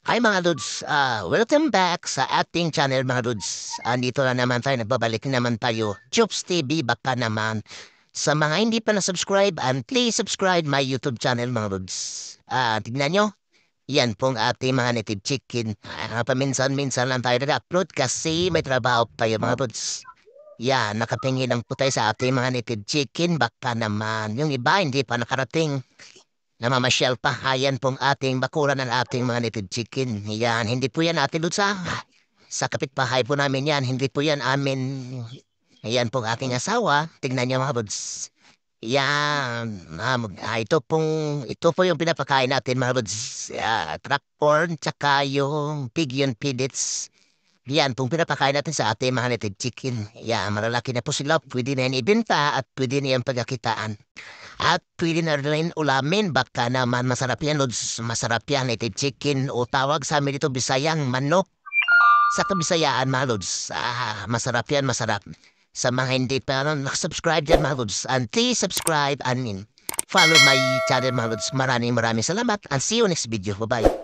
Hi mga Lods, welcome back sa ating channel mga Lods. Andito na naman tayo, nagbabalik naman tayo. Chops TV, baka naman. Sa mga hindi pa na-subscribe, please subscribe my YouTube channel mga Lods. Tignan nyo, yan pong ating mga native chicken. Paminsan-minsan lang tayo nag-upload kasi may trabaho tayo mga Lods. Yan, nakapingin lang po tayo sa ating mga native chicken, baka naman. Yung iba hindi pa nakarating. Namamasyal pa, ayan pong ating bakuran ng ating mga native chicken. Yan, hindi po yan atin doon sa kapitbahay po namin yan. Hindi po yan amin. Ayan pong aking asawa. Tignan niyo mga buds. Yan. Ito po yung pinapakain natin mga buds. Trap corn, tsaka yung pigeon pellets. Yan pong pinapakain natin sa ating mga native chicken. Yan, malalaki na po sila. Pwede na yan ibenta at pwede na yan pagkakitaan. At pwede na rin ulamin, baka naman masarap yan, Lods. Masarap yan, native chicken o tawag sa amin dito, Bisayang manok. Sa kabisayaan, mga Lods. Masarap yan, masarap. Sa mga hindi pa nakasubscribe dyan, mga Lods. And please subscribe and follow my channel, mga Lods. Maraming salamat and see you next video. Bye-bye.